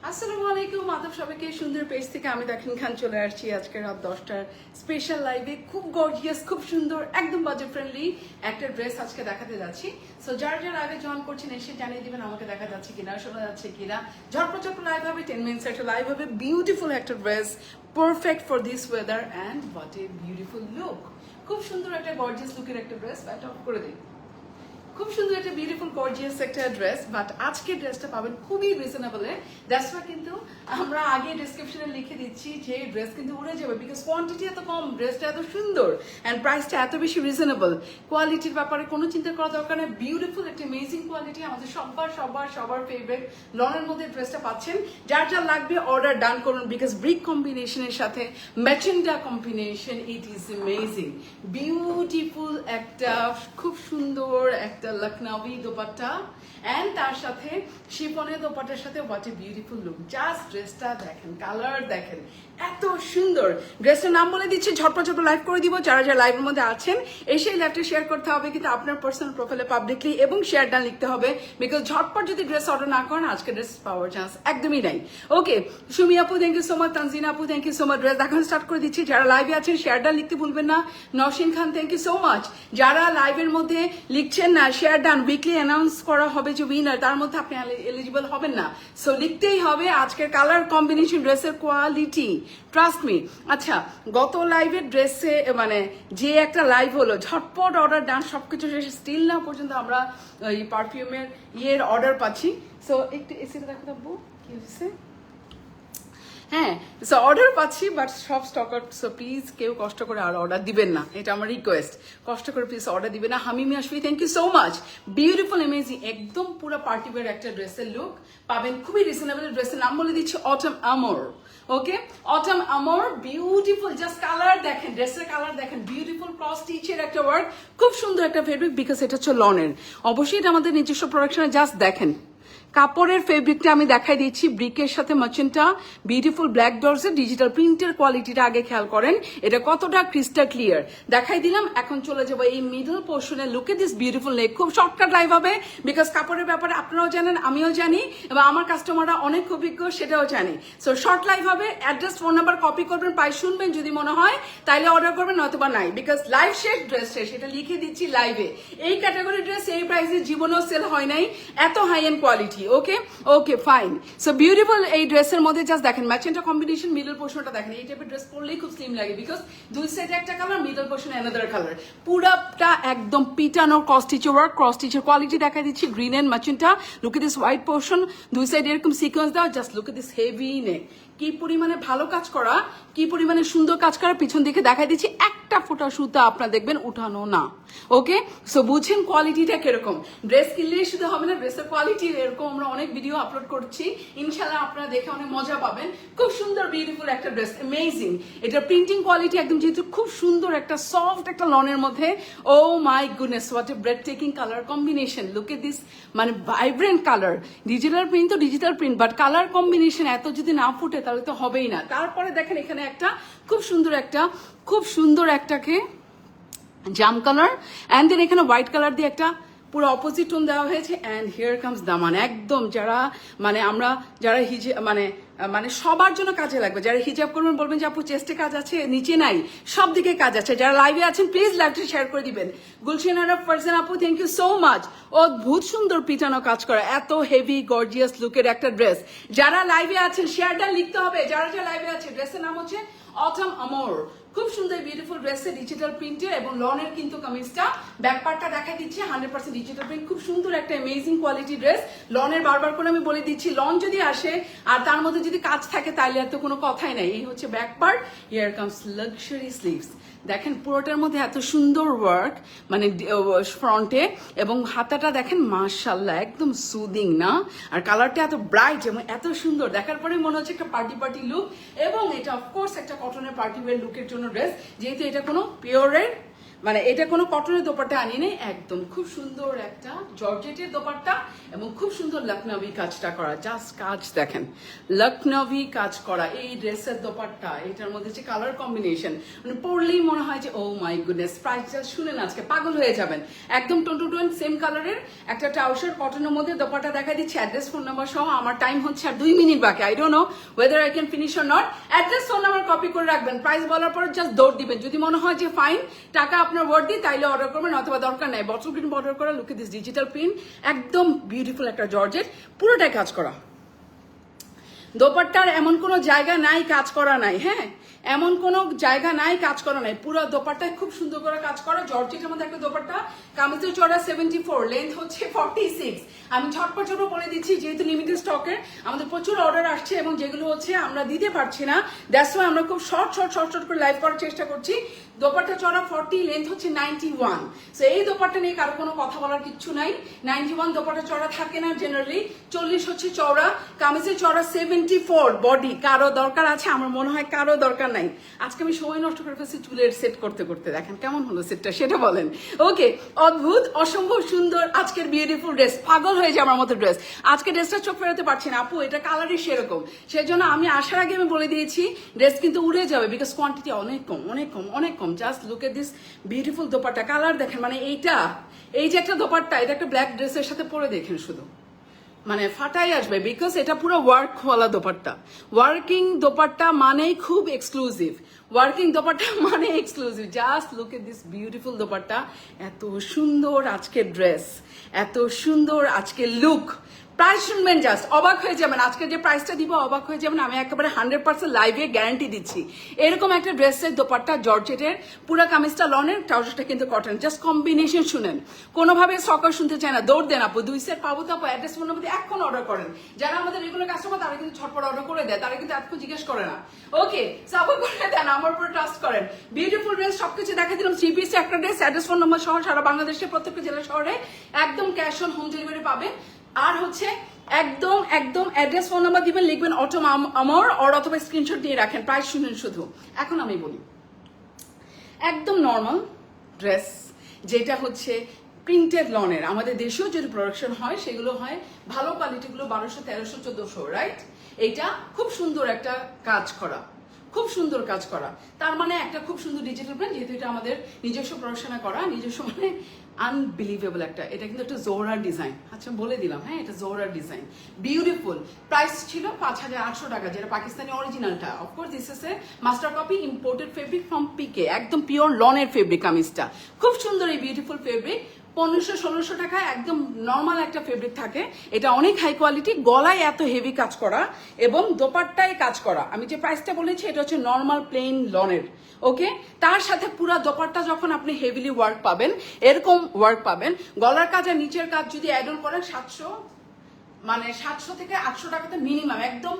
আসসালামু আলাইকুম আদব সবাইকে সুন্দর পেজ থেকে আমি দাখিন খান চলে আসছি আজকে রাত 10টার স্পেশাল লাইভে খুব গর্জিয়াস খুব সুন্দর একদম বাজেট ফ্রেন্ডলি একটা ড্রেস আজকে দেখাতে যাচ্ছি সো যারা যারা আগে জয়েন করছেন এসে জানিয়ে দিবেন আমাকে দেখা যাচ্ছে কিনা শোনা যাচ্ছে কিনা ঝটপট লাইভ হবে 10 মিনিটস একটা লাইভ হবে বিউটিফুল একটা dress perfect for this weather and what a beautiful look খুব সুন্দর একটা গর্জিয়াস লুকের একটা ড্রেস ব্যাট অফ করে দিই খুব সুন্দর একটা বিউটিফুল গর্জিয়াস একটা ড্রেস বাট আজকে ড্রেসটা পাবেন খুবই রিজনেবলে দ্যাটস ওয়াই কিন্তু আমরা আগে ডেসক্রিপশনে লিখে দিচ্ছি যে ড্রেস কিন্তু উড়ে যাবে বিকজ কোয়ান্টিটি এত কম ড্রেসটা এত সুন্দর অ্যান্ড প্রাইসটা এত বেশি রিজনেবল কোয়ালিটির ব্যাপারে কোনো চিন্তা করা দরকার নেই বিউটিফুল একটা অ্যামেজিং কোয়ালিটি আমাদের সবার ফেভারিট লনের মধ্যে ড্রেসটা পাচ্ছেন যার যা লাগবে অর্ডার ডান করুন বিকজ ব্রিক কম্বিনেশনের সাথে magenta combination it is amazing beautiful একটা খুব সুন্দর একটা লখনউই দোপাট্টা এন্ড তার সাথে শিফনের দোপাট্টার সাথে what a beautiful look just ড্রেসটা দেখেন কালার দেখেন এত সুন্দর ড্রেসটার নাম বলে দিচ্ছি ঝটপট লাইভ করে দিব যারা যারা লাইভের মধ্যে আছেন এসে লাইভটা শেয়ার করতে হবে কিন্তু আপনার পার্সোনাল প্রোফাইলে পাবলিকলি এবং শেয়ারটা লিখতে হবে বিকজ ঝটপট যদি ড্রেস অর্ডার না করেন আজকে ড্রেস পাওয়ার চান্স একদমই নাই ওকে সুমি আপু thank you so much Tanjina আপু thank you so much dress দেখানো স্টার্ট করে দিচ্ছি যারা লাইভে আছেন শেয়ারটা লিখতে ভুলবেন না Naushin Khan thank you so much যারা লাইভের মধ্যে লিখছেন না শেয়ার ডান উইকলি অ্যানাউন্স করা হবে যে উইনার তার মধ্যে আপনি এলিজিবল হবেন না সো লিখতেই হবে আজকের কালার কম্বিনেশন ড্রেসের কোয়ালিটি ট্রাস্ট মি আচ্ছা গত লাইভের ড্রেসে মানে যে একটা লাইভ হলো ঝটপট অর্ডার ডান সবকিছু শেষে স্টিল না পর্যন্ত আমরা এই পারফিউমের অর্ডার পাচ্ছি সো একটু এসিটা দেখো থাকবো কি হয়েছে হ্যাঁ সো অর্ডার পাচ্ছি বাট সব স্টক আউট সো প্লিজ কেউ কষ্ট করে আর অর্ডার দিবেন না এটা আমার রিকোয়েস্ট কষ্ট করে প্লিজ অর্ডার দিবেন না হামিমি আসবি thank you so much beautiful amazing একদম পুরো পার্টি ওয়্যার একটা ড্রেসের লুক পাবেন খুবই রিজনেবল ড্রেসের নাম বলে দিচ্ছি অটম আমর ওকে অটম আমর বিউটিফুল জাস্ট কালার দেখেন ড্রেসের কালার দেখেন বিউটিফুল ক্রস স্টিচের একটা ওয়ার্ক খুব সুন্দর একটা ফেব্রিক বিকজ এটা হচ্ছে লনের অবশ্যই এটা আমাদের নিজস্ব প্রোডাকশনে জাস্ট দেখেন কাপড়ের ফেব্রিকটা আমি দেখাই দিচ্ছি ব্রিকের সাথে মার্চেন্টা বিউটিফুল ব্ল্যাক ডটস এর ডিজিটাল প্রিন্টের কোয়ালিটিটা আগে খেয়াল করেন এটা কতটা ক্রিস্টাল ক্লিয়ার দেখাই দিলাম এখন চলে যাবো এই মিডল পোর্শনে look at this beautiful neck খুব শর্টকাট লাইভ হবে বিকজ কাপড়ের ব্যাপারে আপনারাও জানেন আমিও জানি এবং আমার কাস্টমাররা অনেক অভিজ্ঞ সেটাও জানি সো শর্ট লাইভ হবে অ্যাড্রেস ফোন নাম্বার কপি করবেন পাই শুনবেন যদি মনে হয় তাইলে অর্ডার করবেন নয়তোবা নাই বিকজ লাইভ শেষ ড্রেস শেষ এটা লিখে দিচ্ছি লাইভে এই ক্যাটাগরি ড্রেস এই প্রাইসে জীবনেও সেল হয় নাই এত high and quality okay okay fine so beautiful এই ড্রেসের মধ্যে জাস্ট দেখেন ম্যাচেন্টা কম্বিনেশন মিডল পোর্শনটা দেখেন এই টাইপের ড্রেস পরলেই খুব স্লিম লাগে বিকজ দুই সাইডে একটা colour middle portion another colour পুরাটা একদম পিটানোর ক্রস স্টিচের ওয়ার্ক ক্রস স্টিচের কোয়ালিটি দেখা দিচ্ছি green and magenta look at this white portion দুই সাইডে এরকম সিকোয়েন্স দাও just look at this heavy neck কি পরিমাণে ভালো কাজ করা কি পরিমাণে সুন্দর কাজ করা পিছন দিকে দেখাই দিচ্ছি একটা ফোঁটা সুতা আপনারা দেখবেন উঠানো না ওকে সো বুঝছেন কোয়ালিটিটা কিরকম ড্রেস কিনলেই শুধু হবে না ড্রেসের কোয়ালিটি এরকম আমরা অনেক ভিডিও আপলোড করছি ইনশাল্লাহ আপনারা দেখে অনেক মজা পাবেন খুব সুন্দর বিউটিফুল একটা ড্রেস অ্যামেজিং এটা প্রিন্টিং কোয়ালিটি একদম যেহেতু খুব সুন্দর একটা সফট একটা লনের মধ্যে oh my goodness what a breathtaking colour combination look at this মানে ভাইব্রেন্ট কালার ডিজিটাল প্রিন্ট তো digital print but colour combination এত যদি না ফুটে তাহলে তো হবেই না তারপরে দেখেন এখানে একটা খুব সুন্দর একটাকে জাম কালার অ্যান্ড দেন এখানে হোয়াইট কালার দিয়ে একটা পুরো অপোজিট টোন দেওয়া হয়েছে অ্যান্ড হিয়ার কামস দামান একদম যারা মানে আমরা যারা মানে সবার জন্য কাজে লাগবে যারা হিজাব করবেন বলবেন যে আপু চেস্টে কাজ আছে নিচে নাই সব দিকে কাজ আছে যারা লাইভে আছেন প্লিজ লাইভটা শেয়ার করে দিবেন গুলশান আরব ফারজান আপু থ্যাংক ইউ সো মাচ অদ্ভুত সুন্দর পিটানো কাজ করা এত হেভি গর্জিয়াস লুকের একটা ড্রেস যারা লাইভে আছেন শেয়ারটা লিখতে হবে যারা লাইভে আছে ড্রেসের নাম হচ্ছে অটম আমর খুব সুন্দর বিউটিফুল ড্রেসে ডিজিটাল প্রিন্টের এবং লনের কিন্তু কামিজটা ব্যাকপার্টটা দেখা দিচ্ছে 100% ডিজিটাল প্রিন্ট খুব সুন্দর একটা অ্যামেজিং কোয়ালিটি ড্রেস লনের বারবার করে আমি বলে দিচ্ছি লন যদি আসে আর তার মধ্যে যদি কাজ থাকে তাহলে আর তো কোনো কথাই নাই এই হচ্ছে back part here comes luxury sleeves দেখেন পুরোটার মধ্যে এত সুন্দর ওয়ার্ক মানে ফ্রন্টে এবং হাতাটা দেখেন মাশাআল্লাহ একদম সুদিং না আর কালারটা এত ব্রাইট এবং এত সুন্দর দেখার পরে মনে হচ্ছে একটা পার্টি লুক এবং এটা অফকোর্স একটা কটনের পার্টি ওয়্যার লুকের জন্য ড্রেস যেহেতু এটা কোনো পিওরের মানে এটা কোনো কটনের দোপাট্টা আনি নেই, একদম খুব সুন্দর একটা জর্জেটের দোপাট্টা এবং খুব সুন্দর লখনভি কাজটা করা। জাস্ট কাজ দেখেন, লখনভি কাজ করা এই ড্রেসের দোপাট্টা, এটার মধ্যে যে কালার কম্বিনেশন মানে পরলেই মনে হয় যে ও মাই গুডনেস। প্রাইসটা শুনেন আজকে পাগল হয়ে যাবেন। একদম টোন টু টোন সেম কালারের একটা ট্রাউজার কটনের মধ্যে দোপাট্টা দেখা দিচ্ছি, অ্যাড্রেস ফোন নাম্বার সহ। আমার টাইম হচ্ছে আর 2 মিনিট বাকি। I don't know whether I can finish or not. Address phone number copy করে রাখবেন, প্রাইস বলার পর জাস্ট দৌড় দিবেন। যদি মনে হয় যে ফাইন টাকা আপনার ওয়ার্ড দিই তাইলে অর্ডার করবেন, অথবা দরকার নাই বটল প্রিন্ট অর্ডার করা। Look at this digital print, একদম বিউটিফুল একটা জর্জেট, পুরোটাই কাজ করা। দোপাট্টার এমন কোনো জায়গা নাই কাজ করা নাই, হ্যাঁ এমন কোনো জায়গা নাই কাজ করা নাই, পুরো দোপাট্টায় খুব সুন্দর করে কাজ করা। জর্জেটের মধ্যে একটা দোপাট্টা, কামিজের চড়া 74, লেন্থ হচ্ছে 46। আমি ঝটপট ছোট বলে দিচ্ছি যেহেতু লিমিটেড স্টকের আমাদের প্রচুর অর্ডার আসছে এবং যেগুলো হচ্ছে আমরা দিতে পারছি না, দ্যাটস ওয়াই আমরা খুব শর্ট করে লাইভ করার চেষ্টা করছি। দোপাট্টা চড়া 40, লেন্থ হচ্ছে 91। সো এই দোপাট্টা নিয়ে কারো কোনো কথা বলার কিচ্ছু নাই। 91 দোপাট্টা চড়া থাকে না জেনারেলি, 40 হচ্ছে চওড়া, কামিজের চড়া 74 বডি। কারো দরকার আছে? আমার মনে হয় কারো দরকার নাই। আজকে আমি সময় নষ্ট করে ফেলছি চুলের সেট করতে করতে, দেখেন কেমন হলো সেটটা সেটা বলেন। ওকে, অদ্ভুত অসম্ভব সুন্দর আজকের বিউটিফুল ড্রেস, পাগল হয়ে যায় আমার মতো ড্রেস। আজকে ড্রেসটা চোখ ফেরাতে পারছি না আপু, এটা কালারই সেরকম। সেই জন্য আমি আসার আগে আমি বলে দিয়েছি ড্রেস কিন্তু উড়ে যাবে, বিকজ কোয়ান্টিটি অনেক কম অনেক কম অনেক কম। Just look at this beautiful dupatta, colour দেখেন, মানে এইটা এই যে একটা দোপাট্টা, এটা একটা ব্ল্যাক ড্রেসের সাথে পরে দেখেন শুধু মানে ফাটাই আসবে, বিকজ এটা পুরো ওয়ার্কওয়ালা দোপাট্টা। ওয়ার্কিং দোপাট্টা মানেই খুব এক্সক্লুসিভ, ওয়ার্কিং দোপাট্টা মানে exclusive. Just look at this beautiful dupatta, এত সুন্দর আজকের ড্রেস, এত সুন্দর আজকের লুক। প্রাইস শুনবেন জাস্ট অবাক হয়ে যাবেন, আজকে যে প্রাইসটা দিব অবাক হয়ে যাবেন। আমি একেবারে 100% লাইভে গ্যারান্টি দিচ্ছি। এরকম একটা ড্রেসের দোপাট্টা জর্জেটের, পুরো কামিজটা লনের, ট্রাউজারটা কিন্তু কটন। জাস্ট কম্বিনেশন শুনেন, কোনোভাবে সকার শুনতে চায় না, দৌড় দেন আপু 2 সেট পাবো তো আপু, অ্যাড্রেস ফোন নাম্বার দিয়ে এখন অর্ডার করেন। যারা আমাদের রেগুলার কাস্টমার তারা কিন্তু ছটপট অর্ডার করে দেয়, তারা কিন্তু এতক্ষণ জিজ্ঞেস করে না। ওকে, সাপোর্ট করে দেন, আমার উপর ট্রাস্ট করেন। বিউটিফুল ড্রেস সবকিছু দেখা দিলাম, 3 পিস একটা ড্রেস, অ্যাড্রেস ফোন নাম্বার সহ সারা বাংলাদেশের প্রত্যেকটা জেলা শহরে একদম ক্যাশ অন হোম ডেলিভারি পাবেন। আর হচ্ছে একদম একদম অ্যাড্রেস ফোন নাম্বার দিবেন, লিখবেন অটোম আমার, অথবা স্ক্রিনশট দিয়ে রাখেন। প্রাইস শুনেন শুধু। এখন আমি বলি একদম নর্মাল ড্রেস যেটা হচ্ছে প্রিন্টেড লনের, আমাদের দেশেও যদি প্রোডাকশন হয় সেগুলো হয় ভালো কোয়ালিটিগুলো 1200, 1300, 1400, রাইট? এইটা খুব সুন্দর একটা কাজ করা, খুব সুন্দর কাজ করা। তার মানে একটা খুব সুন্দর ডিজিটাল প্রিন্ট, যেহেতু এটা আমাদের নিজস্ব প্রোডাকশনে করা, নিজস্ব মানে আনবিলিভেবল একটা। এটা কিন্তু একটা জোহরার ডিজাইন, আচ্ছা বলে দিলাম, হ্যাঁ এটা জোহরার ডিজাইন, বিউটিফুল। প্রাইস ছিল 5800 টাকা, যেটা পাকিস্তানি অরিজিনালটা। Of course this is a master copy, imported fabric from PK, একদম পিওর লনের ফেব্রিক কামিজটা। খুব সুন্দর এই বিউটিফুল ফেব্রিক, 1500-1600 টাকা একদম নর্মাল একটা ফেব্রিক থাকে। এটা অনেক হাই কোয়ালিটি, গলায় এত হেভি কাজ করা এবং দোপাট্টায় কাজ করা। আমি যে প্রাইসটা বলেছি এটা হচ্ছে নর্মাল প্লেন লনের। ওকে, তার সাথে পুরো দোপাট্টা যখন আপনি হেভিলি ওয়ার্ক পাবেন, এরকম ওয়ার্ক পাবেন, গলার কাজ আর নিচের কাজ যদি অ্যাড অন করেন 700 থেকে 800 টাকাতে মিনিমাম, একদম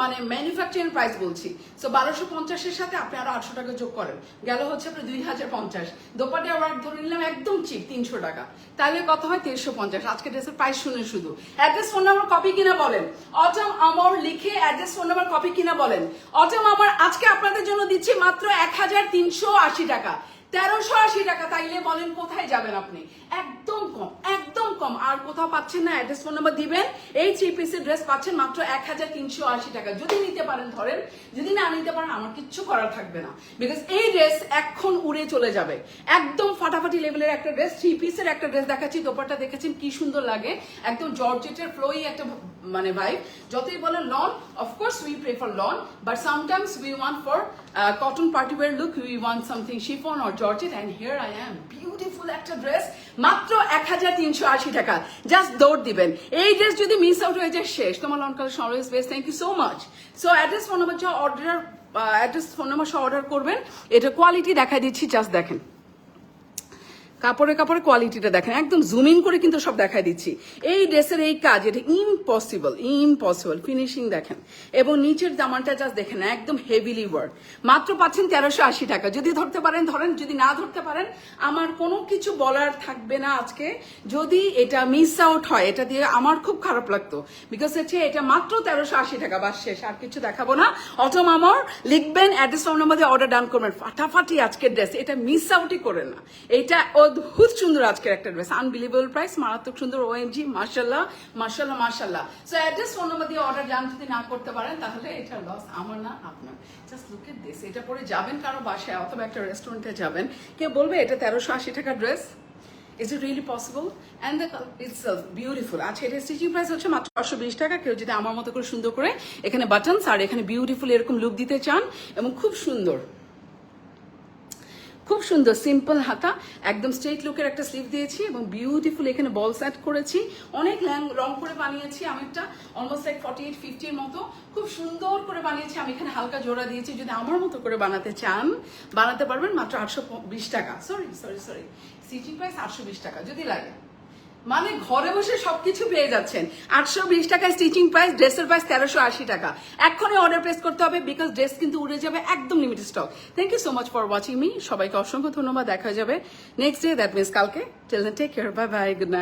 মানে ম্যানুফ্যাকচারিং প্রাইস বলছি। সো 1250-এর সাথে আপনি আরো 800 টাকা যোগ করেন, গেল হচ্ছে আপনার 2050। দোপাট্টা ওয়ার্ক ধরে নিলাম একদম চিপ 300 টাকা, তাহলে কত হয় 1350। আজকে ড্রেসের প্রাইস শুনে শুধু অ্যাড্রেস ফোন নাম্বার কপি কিনা বলেন, অটম আমর লিখে অ্যাড্রেস ফোন নাম্বার কপি কিনা বলেন। অটম আমর আজকে আপনাদের জন্য দিচ্ছি মাত্র 1380 টাকা, 1380 টাকা। তাইলে বলেন কোথায় যাবেন আপনি? একদম কম, একদম কম, আর কোথাও পাচ্ছেন না। অ্যাড্রেস ফোন নাম্বার দিবেন, এই 3 পিসের ড্রেস পাচ্ছেন মাত্র 1380 টাকা। যদি নিতে পারেন ধরেন, যদি না নিতে পারেন আমার কিচ্ছু করার থাকবে না, বিকজ এই ড্রেস এখন উড়ে চলে যাবে। একদম ফাটাফাটি লেভেলের একটা ড্রেস, 3 পিসের একটা ড্রেস দেখাচ্ছি। দোপাট্টা দেখেছেন কি সুন্দর লাগে, একদম জর্জেটের ফ্লোই একটা মানে ভাই। যতই বলেন lawn, of course we prefer lawn, but sometimes we want for cotton party wear look, we want something chiffon or georgette, and here I am. Beautiful একটা ড্রেস মাত্র 1380 টাকা, জাস্ট দৌড় দিবেন। এই ড্রেস যদি মিস আউট হয়ে যায় শেষ। তোমার lawn collection always best, thank you so much. So address phone number যা অর্ডার, অ্যাড্রেস ফোন নাম্বার সহ অর্ডার করবেন। এটা কোয়ালিটি দেখাই দিচ্ছি, জাস্ট দেখেন কাপড়ে কাপড়ে কোয়ালিটিটা দেখেন, একদম জুম ইন করে কিন্তু সব দেখাই দিচ্ছি। এই ড্রেসের এই কাজ, এটা ইম্পসিবল ফিনিশিং দেখেন, এবং নিচের জামাটা জাস্ট দেখেন একদম হেভিলি ওয়ার্ক। মাত্র পাচ্ছেন 1380 টাকা। যদি ধরতে পারেন ধরেন, যদি না ধরতে পারেন আমার কোনো কিছু বলার থাকবে না আজকে। যদি এটা মিস আউট হয়, এটা দিয়ে আমার খুব খারাপ লাগতো, বিকজ হচ্ছে এটা মাত্র 1380 টাকা, বাস শেষ, আর কিছু দেখাবো না। অটো মামার লিখবেন, অ্যাড্রেস ফোন নাম্বার দিয়ে অর্ডার ডান করবেন, ফাটাফাটি আজকের ড্রেস, এটা মিস আউটই করে না। এটা অদ্ভুত সুন্দর আজকের একটা ড্রেস, আনবিলিভেবল প্রাইস, মারাত্মক সুন্দর, ওএমজি, মাশাল্লাহ মাশাল্লাহ মাশাল্লাহ। সো অ্যাড্রেস ফোন নাম্বার দিয়ে অর্ডার ডান যদি না করতে পারেন তাহলে এটা লস আমার না আপনার। জাস্ট লুক এট দিস, এটা পরে যাবেন কারো বাসায় অথবা একটা রেস্টুরেন্টে যাবেন, কে বলবে এটা 1380 টাকার dress? Is it really possible? And the color itself beautiful. আচ্ছা, এটা স্টিচিং প্রাইস হচ্ছে মাত্র 820 টাকা। কেউ যদি আমার মতো করে সুন্দর করে এখানে বাটনস আর এখানে বিউটিফুল এরকম লুক দিতে চান, এবং খুব সুন্দর সিম্পল হাতা, একদম স্ট্রেট লুকের একটা স্লিভ দিয়েছি, এবং বিউটিফুল এখানে বল সেট করেছি, অনেক রং করে বানিয়েছি। আমি একটা অলমোস্ট লাইক 48-50 এর মতো খুব সুন্দর করে বানিয়েছি। আমি এখানে হালকা জোড়া দিয়েছি। যদি আমার মতো করে বানাতে চান বানাতে পারবেন মাত্র 820 টাকা। সরি স্টিচিং প্রাইস 820 টাকা। যদি লাগে, মানে ঘরে বসে সবকিছু পেয়ে যাচ্ছেন 820 টাকায় স্টিচিং প্রাইস, ড্রেসের প্রাইস 1380 টাকা। এখনই অর্ডার প্লেস করতে হবে, বিকজ ড্রেস কিন্তু উড়ে যাবে, একদম limited stock. Thank you so much for watching me. সবাইকে অসংখ্য ধন্যবাদ। দেখা যাবে নেক্সট ডে, দ্যাট মিনস কালকে। Till then take care, bye bye, good night.